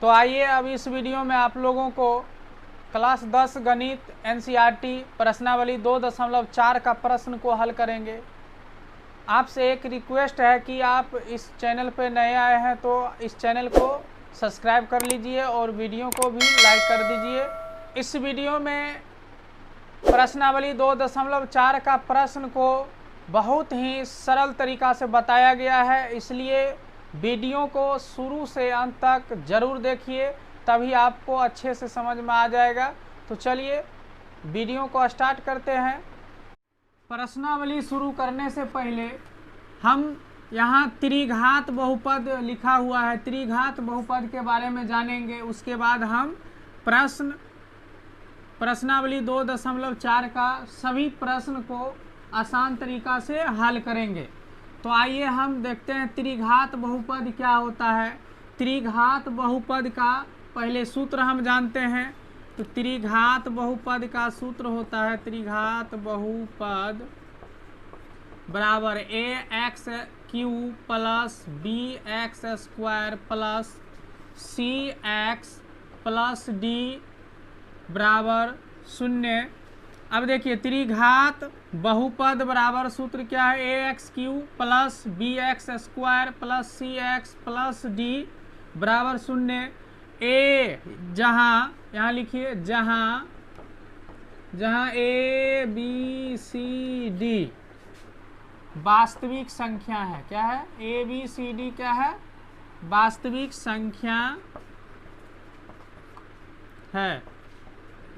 तो आइए अब इस वीडियो में आप लोगों को क्लास 10 गणित एनसीईआरटी प्रश्नावली 2.4 का प्रश्न को हल करेंगे। आपसे एक रिक्वेस्ट है कि आप इस चैनल पर नए आए हैं तो इस चैनल को सब्सक्राइब कर लीजिए और वीडियो को भी लाइक कर दीजिए। इस वीडियो में प्रश्नावली 2.4 का प्रश्न को बहुत ही सरल तरीका से बताया गया है, इसलिए वीडियो को शुरू से अंत तक ज़रूर देखिए, तभी आपको अच्छे से समझ में आ जाएगा। तो चलिए वीडियो को स्टार्ट करते हैं। प्रश्नावली शुरू करने से पहले हम यहाँ त्रिघात बहुपद लिखा हुआ है, त्रिघात बहुपद के बारे में जानेंगे। उसके बाद हम प्रश्नावली 2.4 का सभी प्रश्न को आसान तरीका से हल करेंगे। तो आइए हम देखते हैं त्रिघात बहुपद क्या होता है। त्रिघात बहुपद का पहले सूत्र हम जानते हैं। तो त्रिघात बहुपद का सूत्र होता है त्रिघात बहुपद बराबर ax³ plus bx² plus cx plus d बराबर 0। अब देखिए त्रिघात बहुपद बराबर सूत्र क्या है, ax³ plus bx² plus cx plus d बराबर 0। a यहाँ लिखिए जहाँ a b c d वास्तविक संख्या है। क्या है? a b c d क्या है? वास्तविक संख्या है।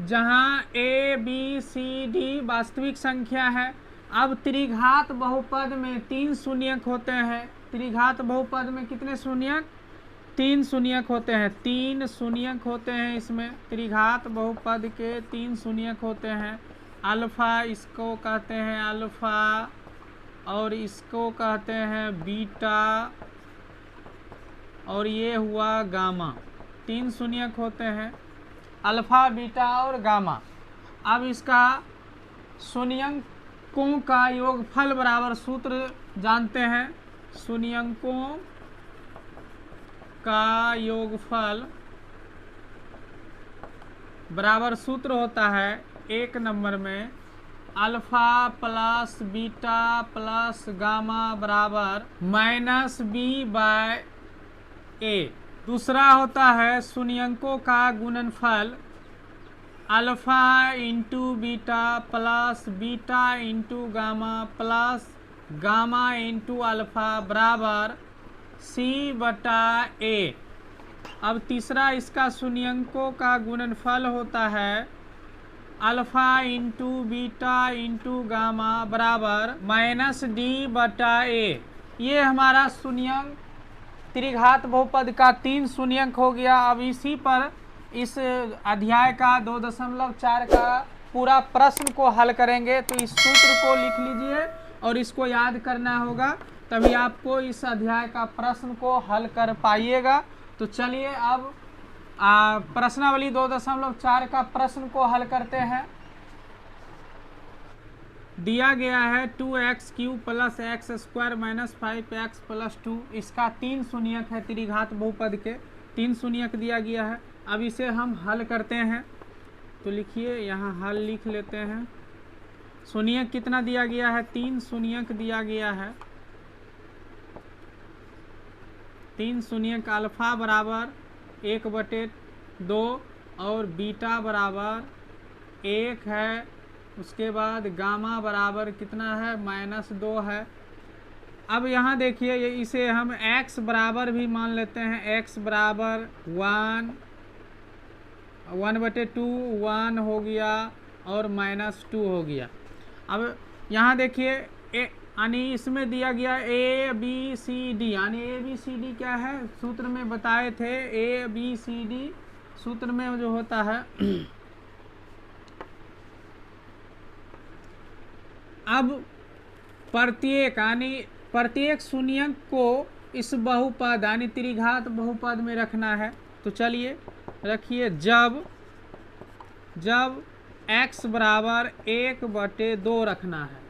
जहाँ a b c d वास्तविक संख्या है। अब त्रिघात बहुपद में 3 शून्यक होते हैं। त्रिघात बहुपद में कितने शून्यक? 3 शून्यक होते हैं। 3 शून्यक होते हैं इसमें। त्रिघात बहुपद के 3 शून्यक होते हैं। अल्फा इसको कहते हैं अल्फा और इसको कहते हैं बीटा और ये हुआ गामा। 3 शून्यक होते हैं, अल्फा बीटा और गामा। अब इसका शून्यकों का योगफल बराबर सूत्र जानते हैं। शून्यकों का योगफल बराबर सूत्र होता है 1 नंबर में alpha plus beta plus gamma बराबर -b/a। दूसरा होता है शून्यकों का गुणनफल alpha into beta plus beta into gamma plus gamma into alpha बराबर c/a। अब तीसरा इसका शून्यकों का गुणनफल होता है alpha into beta into gamma बराबर -d/a। ये हमारा शून्यक त्रिघात बहुपद का 3 शून्यक हो गया। अब इसी पर इस अध्याय का 2.4 का पूरा प्रश्न को हल करेंगे। तो इस सूत्र को लिख लीजिए और इसको याद करना होगा, तभी आपको इस अध्याय का प्रश्न को हल कर पाइएगा। तो चलिए अब प्रश्नावली 2.4 का प्रश्न को हल करते हैं। दिया गया है 2x³ plus x² minus 5x plus 2। इसका 3 शून्यक है। त्रिघात बहुपद के 3 शून्यक दिया गया है। अब इसे हम हल करते हैं। तो लिखिए यहाँ हल लिख लेते हैं। शून्यक कितना दिया गया है? 3 शून्यक दिया गया है। 3 शून्यक अल्फा बराबर 1/2 और बीटा बराबर 1 है। उसके बाद गामा बराबर कितना है? -2 है। अब यहाँ देखिए इसे हम x बराबर भी मान लेते हैं। x बराबर 1/2 1 हो गया और -2 हो गया। अब यहाँ देखिए यानी इसमें दिया गया a b c d, यानी a b c d क्या है? सूत्र में बताए थे a b c d सूत्र में जो होता है। अब प्रत्येक शून्यक को इस बहुपद यानी त्रिघात बहुपद में रखना है। तो चलिए रखिए जब x बराबर 1/2 रखना है।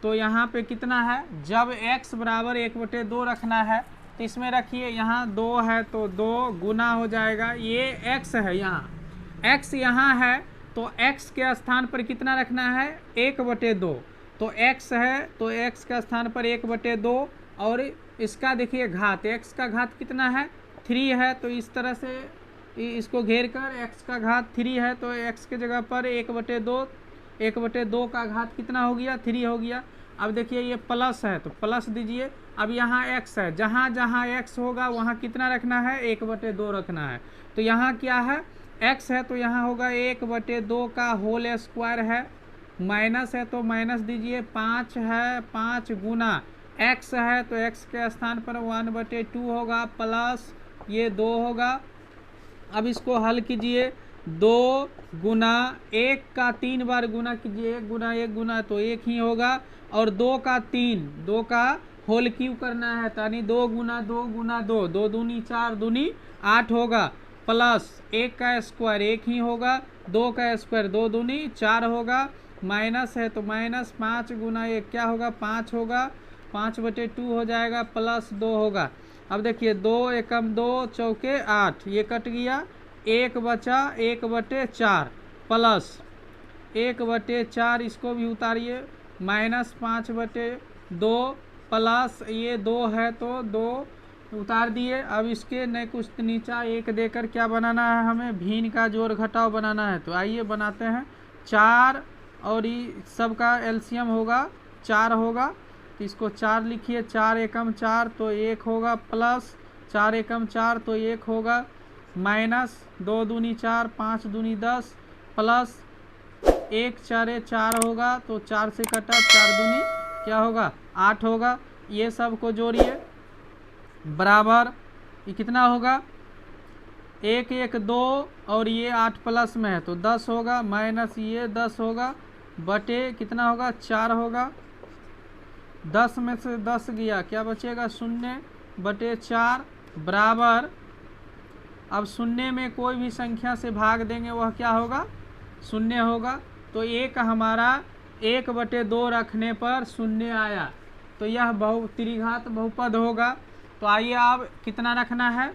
तो यहाँ पे कितना है? जब x बराबर 1/2 रखना है तो इसमें रखिए, यहाँ 2 है तो 2 गुना हो जाएगा, ये x है, यहाँ x यहाँ है तो x के स्थान पर कितना रखना है 1/2। तो x है तो x के स्थान पर 1/2 और इसका देखिए घात, x का घात कितना है 3 है, तो इस तरह से इसको घेर कर x का घात 3 है तो x के जगह पर 1/2 का घात कितना हो गया 3 हो गया। अब देखिए ये प्लस है तो प्लस दीजिए। अब यहाँ x है, जहाँ जहाँ x होगा वहाँ कितना रखना है 1/2 रखना है। तो यहाँ क्या है x है तो यहाँ होगा 1/2 का होल स्क्वायर है, माइनस है तो माइनस दीजिए, 5 है 5 गुना x है तो x के स्थान पर 1/2 होगा प्लस ये 2 होगा। अब इसको हल कीजिए, 2 गुना 1 का 3 बार गुना कीजिए, 1 गुना 1 गुना तो 1 ही होगा, और 2 का 3, 2 का होल क्यूब करना है यानी 2 गुना 2 गुना 2, 2 दूनी 4 दूनी 8 होगा, प्लस 1 का स्क्वायर 1 ही होगा, 2 का स्क्वायर 2 दूनी 4 होगा, माइनस है तो माइनस 5 गुना 1 क्या होगा 5 होगा, 5/2 हो जाएगा प्लस 2 होगा। अब देखिए 2 एकम 2 चौके 8, ये कट गया, 1 बचा 1/4 प्लस 1/4, इसको भी उतारिए, माइनस 5/2 प्लस ये 2 है तो 2 उतार दिए। अब इसके नहीं कुछ नीचा 1 देकर क्या बनाना है हमें भिन्न का जोड़ घटाव बनाना है। तो आइए बनाते हैं, 4 और सब का एलसीएम होगा 4 होगा, तो इसको 4 लिखिए, 4 एकम 4 तो 1 होगा, प्लस 4 एकम 4 तो 1 होगा, माइनस 2 दूनी 4 5 दूनी 10 प्लस 1 4 4 होगा तो 4 से कटा 4 दूनी क्या होगा 8 होगा। ये सब को जोड़िए बराबर ये कितना होगा 1 1 2 और ये 8 प्लस में है तो 10 होगा, माइनस ये 10 होगा, बटे कितना होगा 4 होगा, 10 में से 10 गया क्या बचेगा 0/4 बराबर। अब 0 में कोई भी संख्या से भाग देंगे वह क्या होगा 0 होगा, तो एक हमारा 1/2 रखने पर 0 आया, तो यह त्रिघात बहुपद होगा। तो आइए अब कितना रखना है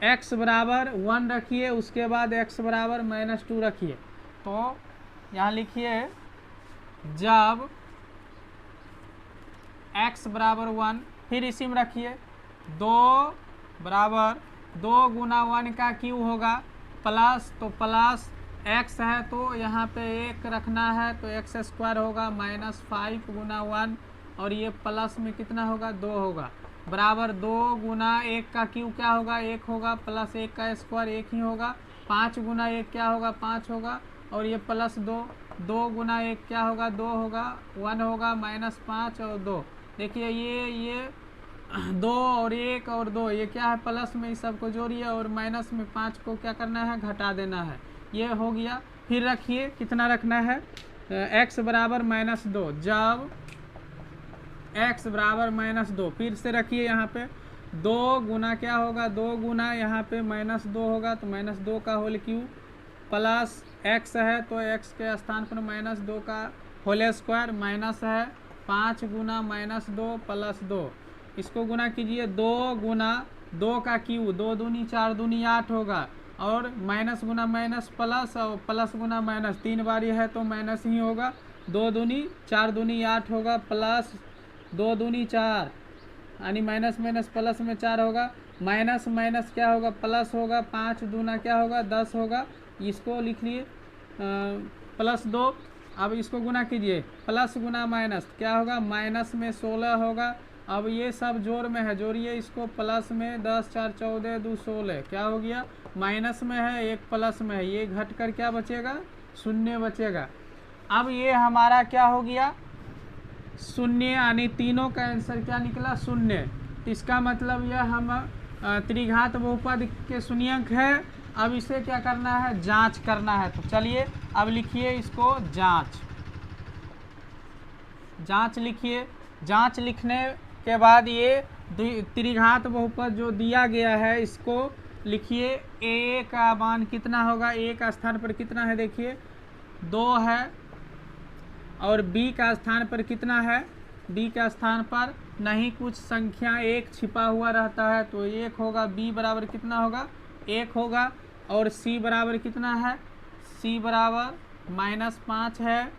x बराबर 1 रखिए, उसके बाद x बराबर -2 रखिए। तो यहाँ लिखिए जब x बराबर 1, फिर इसी में रखिए 2 बराबर 2 गुना 1 का क्यूब होगा प्लस, तो प्लस x है तो यहाँ पे 1 रखना है तो x² होगा, -5 गुना 1 और ये प्लस में कितना होगा 2 होगा, बराबर 2 गुना 1 का क्यूब क्या होगा 1 होगा, प्लस 1 का स्क्वायर 1 ही होगा, 5 गुना 1 क्या होगा 5 होगा, और ये प्लस 2, 2 गुना 1 क्या होगा 2 होगा, 1 होगा, -5 और 2। देखिए ये 2 और 1 और 2 ये क्या है प्लस में, इस सब को जोड़िए और माइनस में 5 को क्या करना है घटा देना है, ये हो गया। फिर रखिए कितना रखना है x बराबर -2, जब x बराबर -2, फिर से रखिए यहाँ पे 2 गुना क्या होगा 2 गुना यहाँ पे -2 होगा तो -2 का होल क्यूब, प्लस x है तो x के स्थान पर -2 का होल स्क्वायर, माइनस है 5 गुना -2 प्लस 2, इसको गुना कीजिए 2 गुना 2 का क्यूब, 2 दूनी 4 दूनी 8 होगा, और माइनस गुना माइनस प्लस और प्लस गुना माइनस 3 बार है तो माइनस ही होगा, 2 दूनी 4 दूनी 8 होगा, प्लस 2 दूनी 4 यानी माइनस माइनस प्लस में 4 होगा, माइनस माइनस क्या होगा प्लस होगा, 5 दूना क्या होगा 10 होगा, इसको लिख लिए +2। अब इसको गुना कीजिए, प्लस गुना माइनस क्या होगा माइनस में 16 होगा। अब ये सब जोड़ में है, जोड़िए इसको, प्लस में 10 4 14 2 16 क्या हो गया, माइनस में है 1 प्लस में है, ये घट कर क्या बचेगा 0 बचेगा। अब ये हमारा क्या हो गया 0 यानी तीनों का आंसर क्या निकला 0। इसका मतलब यह हम त्रिघात बहुपद के शून्यंक है। अब इसे क्या करना है जांच करना है, तो चलिए अब लिखिए इसको जांच लिखिए। जांच लिखने के बाद ये त्रिघात बहुपद जो दिया गया है इसको लिखिए, a का मान कितना होगा, a का स्थान पर कितना है देखिए 2 है, और b का स्थान पर कितना है, b का स्थान पर नहीं कुछ संख्या एक छिपा हुआ रहता है तो एक होगा, बी बराबर कितना होगा, एक होगा, और सी बराबर कितना है, सी बराबर -5 है,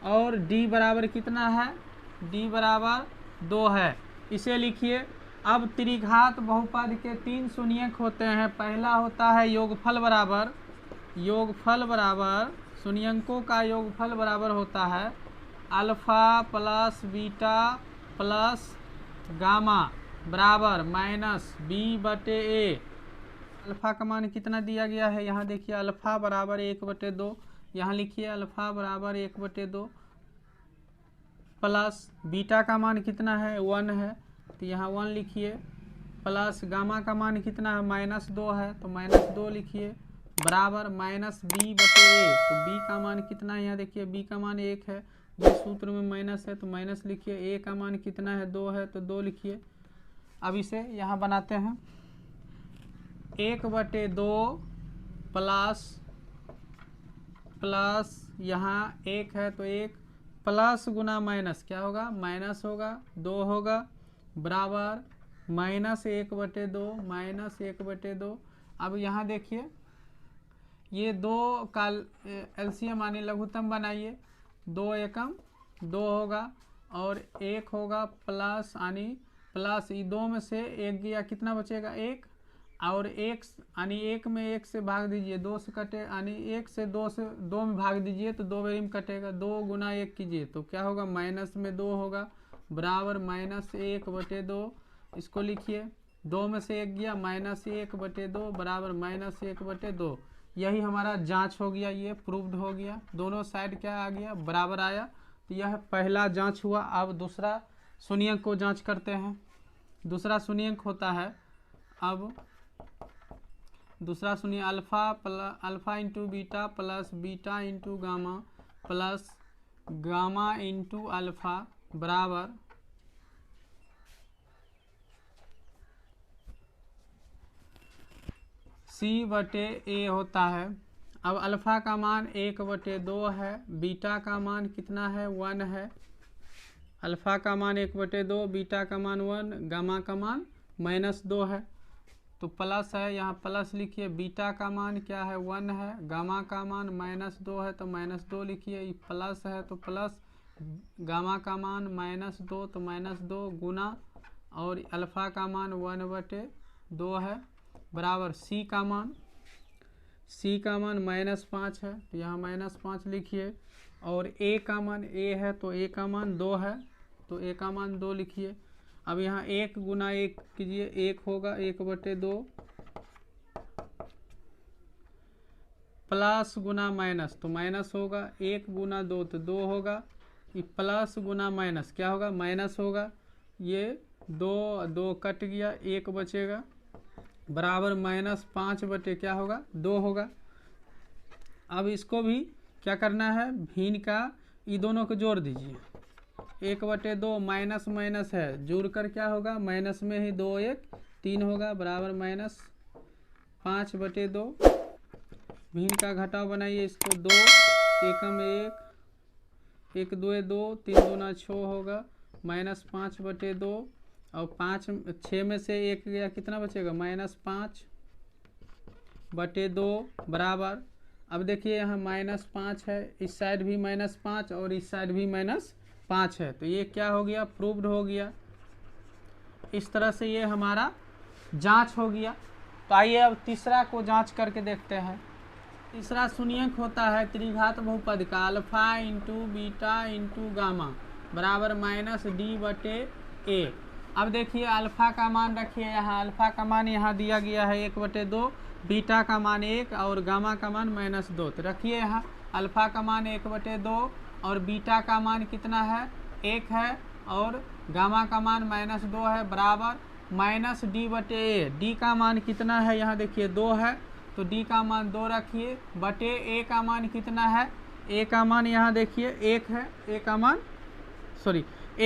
और डी बराबर कितना है, डी बराबर 2 है। इसे लिखिए। अब त्रिघात बहुपद के 3 शून्यक होते हैं। पहला होता है योगफल बराबर, योगफल बराबर, शून्यकों का योगफल बराबर होता है alpha plus beta plus gamma बराबर -b/a। अल्फा का मान कितना दिया गया है, यहाँ देखिए अल्फा बराबर 1/2, यहाँ लिखिए अल्फा बराबर 1/2 प्लस बीटा का मान कितना है, 1 है, तो यहाँ 1 लिखिए, प्लस गामा का मान कितना है, -2 है, तो -2 लिखिए, बराबर -b/a। तो b का मान कितना है, यहाँ देखिए b का मान 1 है, ये सूत्र में माइनस है तो माइनस लिखिए, a का मान कितना है, 2 है, तो 2 लिखिए। अब इसे यहाँ बनाते हैं, 1/2 प्लस यहाँ 1 है तो 1 प्लस गुना माइनस क्या होगा, माइनस होगा, 2 होगा, बराबर -1/2 अब यहाँ देखिए ये 2 का एलसीएम यानी लघुत्तम बनाइए, 2 एकम 2 होगा, और 1 होगा प्लस यानी प्लस, ये 2 में से 1 गया, कितना बचेगा, 1, और 1 यानी 1 में 1 से भाग दीजिए, 2 से कटे, यानी 1 से 2 में भाग दीजिए तो 2 बारी में कटेगा, 2 गुना 1 कीजिए तो क्या होगा, माइनस में 2 होगा, बराबर -1/2। इसको लिखिए, 2 में से 1 गया, -1/2 बराबर -1/2। यही हमारा जांच हो गया, ये प्रूव्ड हो गया, दोनों साइड क्या आ गया, बराबर आया। तो यह पहला जांच हुआ। अब दूसरा शून्यक को जांच करते हैं। दूसरा शून्यक होता है, अब दूसरा शून्य alpha into beta plus beta into gamma plus gamma into alpha बराबर c/a होता है। अब अल्फा का मान 1/2 है, बीटा का मान कितना है, 1 है। अल्फा का मान 1/2, बीटा का मान 1, गामा का मान -2 है, तो प्लस है, यहाँ प्लस लिखिए। बीटा का मान क्या है, 1 है, गामा का मान -2 है तो -2 लिखिए, ये प्लस है तो प्लस, गामा का मान -2 तो -2 गुना, और अल्फा का मान 1/2 है, बराबर c का मान -5 है तो यहाँ -5 लिखिए, और a का मान a है तो a का मान 2 है तो a का मान 2 लिखिए। अब यहाँ 1 गुना 1 कीजिए, 1 होगा, 1/2 प्लस गुना माइनस तो माइनस होगा, 1 गुना 2 तो 2 होगा, ये प्लस गुना माइनस क्या होगा, माइनस होगा, ये 2 कट गया, 1 बचेगा, बराबर -5 क्या होगा, 2 होगा। अब इसको भी क्या करना है, भिन्न का ये दोनों को जोड़ दीजिए, 1/2 माइनस माइनस है, जोड़ कर क्या होगा, माइनस में ही 2 1 3 होगा, बराबर -5/2। भिन्न का घटाव बनाइए, इसको 2 एकम 1 1 2 2 3 दूना 6 होगा, -5/2, और 6 में से 1 गया, कितना बचेगा, -5/2 बराबर। अब देखिए यहाँ -5 है, इस साइड भी -5 और इस साइड भी -5 है, तो ये क्या हो गया, प्रूव्ड हो गया। इस तरह से ये हमारा जांच हो गया। तो आइए अब तीसरा को जांच करके देखते हैं। तीसरा शून्यक होता है त्रिघात बहुपद का alpha into beta into gamma बराबर -d/a। अब देखिए अल्फा का मान रखिए, यहाँ अल्फा का मान यहाँ दिया गया है 1/2, बीटा का मान 1 और गामा का मान -2। तो रखिए यहाँ अल्फा का मान 1/2 और बीटा का मान कितना है, 1 है, और गामा का मान -2 है, बराबर -d/a। डी का मान कितना है, यहाँ देखिए 2 है तो डी का मान 2 रखिए, बटे ए का मान कितना है, ए का मान यहाँ देखिए 1 है, ए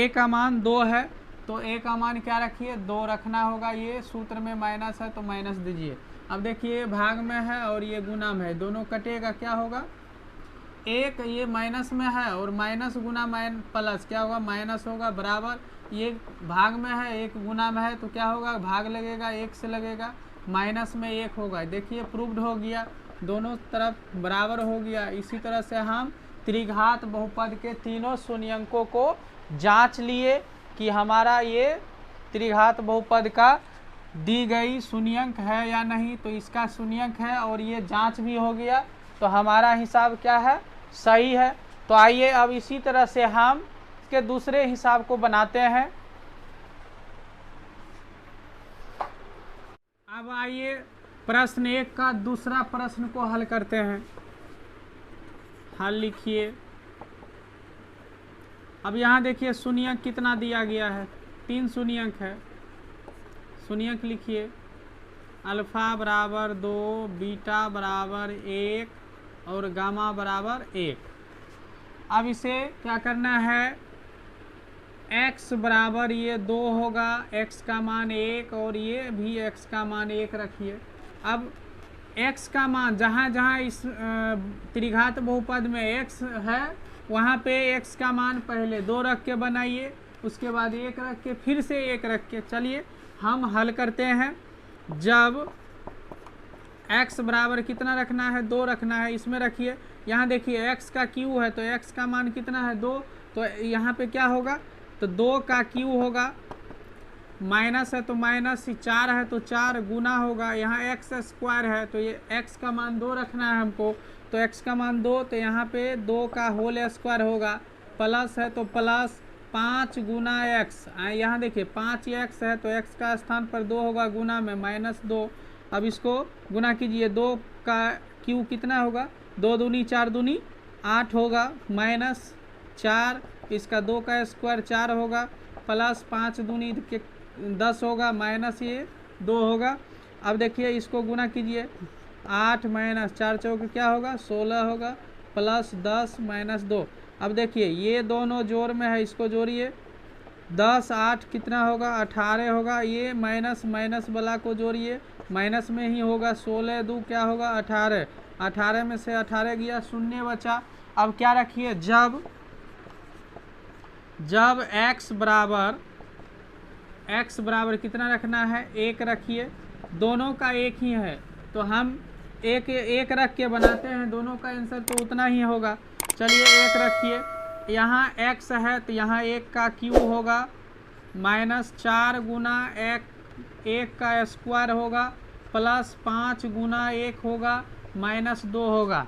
का मान 2 है तो ए का मान क्या रखिए, 2 रखना होगा। ये सूत्र में माइनस है तो माइनस दीजिए। अब देखिए भाग में है और ये गुना में है, दोनों कटेगा, क्या होगा, 1 ये माइनस में है और माइनस गुना प्लस क्या होगा, माइनस होगा, बराबर ये भाग में है, एक गुना में है, तो क्या होगा, भाग लगेगा, एक से लगेगा, माइनस में एक होगा। देखिए प्रूव्ड हो गया, दोनों तरफ बराबर हो गया। इसी तरह से हम त्रिघात बहुपद के तीनों शून्यंकों को जांच लिए कि हमारा ये त्रिघात बहुपद का दी गई शून्यंक है या नहीं, तो इसका शून्यंक है और ये जांच भी हो गया, तो हमारा हिसाब क्या है, सही है। तो आइए अब इसी तरह से हम इसके दूसरे हिसाब को बनाते हैं। अब आइए प्रश्न 1 का दूसरा प्रश्न को हल करते हैं। हल लिखिए। अब यहाँ देखिए शून्यंक कितना दिया गया है, 3 शून्यंक है। शून्यंक लिखिए, अल्फा बराबर 2, बीटा बराबर 1 और गामा बराबर 1। अब इसे क्या करना है, x बराबर ये 2 होगा, x का मान 1 और ये भी x का मान 1 रखिए। अब x का मान जहाँ जहाँ इस त्रिघात बहुपद में x है वहाँ पे x का मान पहले 2 रख के बनाइए, उसके बाद 1 रख के, फिर से 1 रख के। चलिए हम हल करते हैं। जब x बराबर कितना रखना है, 2 रखना है, इसमें रखिए। यहाँ देखिए x का q है तो x का मान कितना है, 2, तो यहाँ पे क्या होगा, तो 2 का q होगा, माइनस है तो माइनस, 4 है तो 4 गुना होगा, यहाँ x स्क्वायर है तो ये x का मान 2 रखना है हमको, तो x का मान 2, तो यहाँ पे 2 का होल स्क्वायर होगा, प्लस है तो प्लस 5 गुना x। यहाँ देखिए 5x है तो x का स्थान पर 2 होगा, गुना में -2। अब इसको गुना कीजिए, 2 का q कितना होगा, 2 दूनी 4 दूनी 8 होगा, -4, इसका 2 का स्क्वायर 4 होगा, प्लस 5 दूनी 10 होगा, माइनस ये 2 होगा। अब देखिए इसको गुना कीजिए, 8 माइनस 4 चौक क्या होगा, 16 होगा, प्लस 10 माइनस 2। अब देखिए ये दोनों जोड़ में है, इसको जोड़िए, 10 8 कितना होगा, 18 होगा। ये माइनस माइनस वाला को जोड़िए, माइनस में ही होगा, 16 2 क्या होगा, 18, 18 में से 18 गया, शून्य बचा। अब क्या रखिए, जब x बराबर कितना रखना है, 1 रखिए, दोनों का एक ही है तो हम एक रख के बनाते हैं, दोनों का आंसर तो उतना ही होगा। चलिए 1 रखिए, यहाँ x है तो यहाँ 1 का q होगा, -4 गुना 1 का स्क्वायर होगा, प्लस 5 गुना 1 होगा, -2 होगा।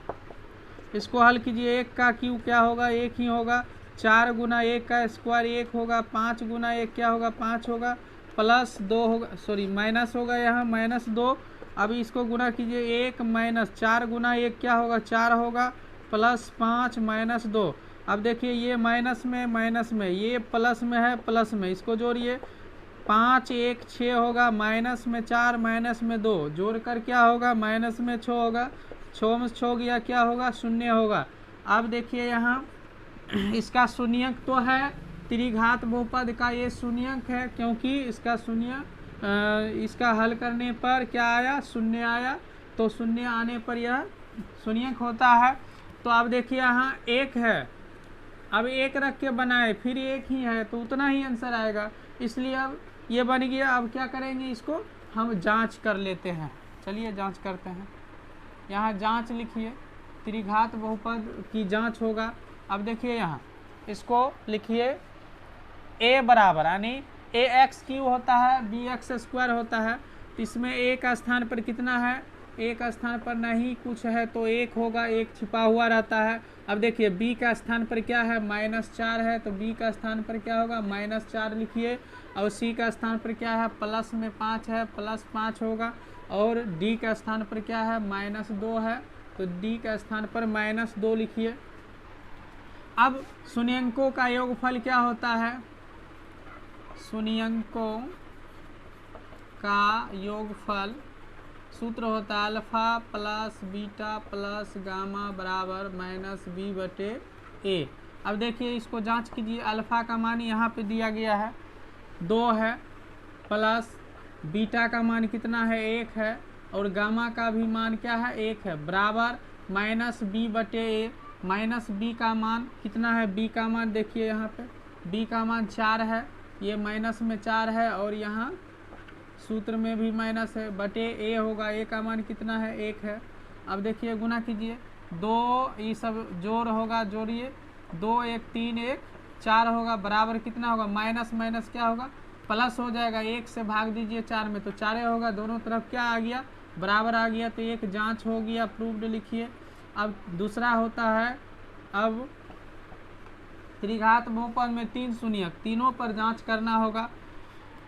इसको हल कीजिए, 1 का q क्या होगा, 1 ही होगा, 4 गुना 1 का स्क्वायर 1 होगा, 5 गुना 1 क्या होगा, 5 होगा, प्लस 2 होगा, सॉरी माइनस होगा यहाँ, -2। अब इसको गुना कीजिए, 1 माइनस 4 गुना 1 क्या होगा, 4 होगा, प्लस 5 -2। अब देखिए ये माइनस में ये प्लस में है, प्लस में, इसको जोड़िए, 5 1 6 होगा, माइनस में 4 माइनस में 2 जोड़ कर क्या होगा, माइनस में 6 होगा, 6 में 6 गया क्या होगा, 0 होगा। अब देखिए यहाँ इसका शून्यंक तो है, त्रिघात बहुपद का ये शून्यंक है, क्योंकि इसका इसका हल करने पर क्या आया, 0 आया, तो 0 आने पर यह शून्यंक होता है। तो अब देखिए यहाँ 1 है, अब 1 रख के बनाए, फिर 1 ही है तो उतना ही आंसर आएगा, इसलिए अब ये बन गया। अब क्या करेंगे, इसको हम जांच कर लेते हैं। चलिए जांच करते हैं। यहाँ जांच लिखिए, त्रिघात बहुपद की जांच होगा। अब देखिए यहाँ इसको लिखिए, a बराबर यानी ax³ होता है, bx स्क्वायर होता है, तो इसमें a का स्थान पर कितना है, a का स्थान पर नहीं कुछ है तो 1 होगा, 1 छिपा हुआ रहता है। अब देखिए b का स्थान पर क्या है, -4 है, तो b का स्थान पर क्या होगा, -4 लिखिए, और c का स्थान पर क्या है, प्लस में 5 है, +5 होगा, और d का स्थान पर क्या है, -2 है, तो d का स्थान पर -2 लिखिए। अब शून्यंकों का योगफल क्या होता है, शून्यंकों का योगफल सूत्र होता है alpha plus beta plus gamma बराबर -b/a। अब देखिए इसको जांच कीजिए, अल्फा का मान यहाँ पे दिया गया है 2 है, प्लस बीटा का मान कितना है, 1 है, और गामा का भी मान क्या है, 1 है, बराबर -b/a। -b का मान कितना है, b का मान देखिए यहाँ पे b का मान 4 है, ये माइनस में 4 है और यहाँ सूत्र में भी माइनस है, बटे ए होगा, ए का मान कितना है 1 है। अब देखिए गुना कीजिए, 2 ये सब जोड़ होगा, जोड़िए 2 1 3 1 4 होगा, बराबर कितना होगा, माइनस माइनस क्या होगा प्लस हो जाएगा, 1 से भाग दीजिए 4 में तो 4 होगा, दोनों तरफ क्या आ गया बराबर आ गया, तो एक जांच हो गया, प्रूव्ड लिखिए। अब दूसरा होता है, अब त्रिघात बहुपद में 3 शून्यक, तीनों पर जांच करना होगा।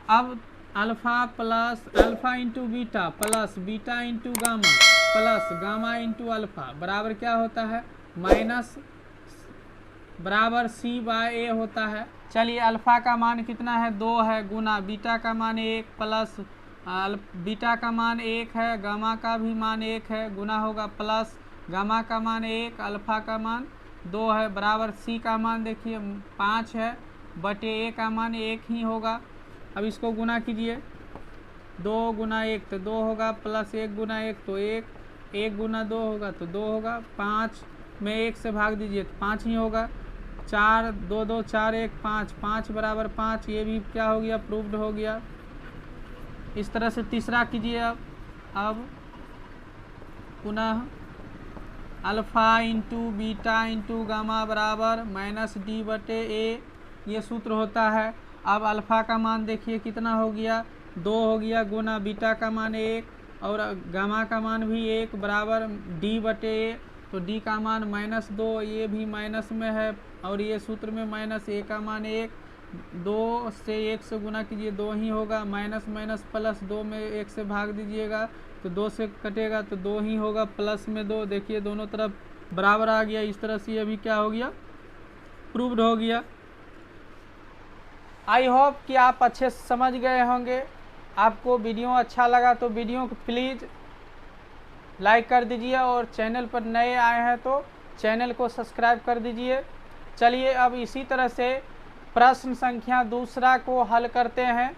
अब alpha plus alpha into beta plus beta into gamma plus gamma into alpha बराबर क्या होता है माइनस बराबर सी बाय ए होता है। चलिए अल्फा का मान कितना है 2 है, गुना बीटा का मान 1 प्लस बीटा का मान 1 है, गामा का भी मान 1 है, गुना होगा प्लस गामा का मान 1 अल्फा का मान 2 है, बराबर सी का मान देखिए 5 है, बटे ए का मान 1 ही होगा। अब इसको गुना कीजिए, 2 गुना 1 तो 2 होगा, प्लस 1 गुना 1 तो 1, 1 गुना 2 होगा तो 2 होगा, 5 में 1 से भाग दीजिए तो 5 ही होगा, 4 2 2 4 1 5 5 बराबर 5, ये भी क्या हो गया प्रूव्ड हो गया। इस तरह से तीसरा कीजिए। अब पुनः alpha into beta into gamma बराबर माइनस डी बटे ए, ये सूत्र होता है। अब अल्फ़ा का मान देखिए कितना हो गया 2 हो गया, गुना बीटा का मान 1 और गामा का मान भी 1 बराबर डी बटे ए, तो डी का मान -2, ये भी माइनस में है और ये सूत्र में माइनस ए का मान 1, 2 से 1 से गुना कीजिए 2 ही होगा, माइनस माइनस प्लस 2 में 1 से भाग दीजिएगा तो 2 से कटेगा तो 2 ही होगा, प्लस में 2, देखिए दोनों तरफ बराबर आ गया। इस तरह से ये भी क्या हो गया प्रूव्ड हो गया। आई होप कि आप अच्छे से समझ गए होंगे। आपको वीडियो अच्छा लगा तो वीडियो को प्लीज़ लाइक कर दीजिए और चैनल पर नए आए हैं तो चैनल को सब्सक्राइब कर दीजिए। चलिए अब इसी तरह से प्रश्न संख्या दूसरा को हल करते हैं।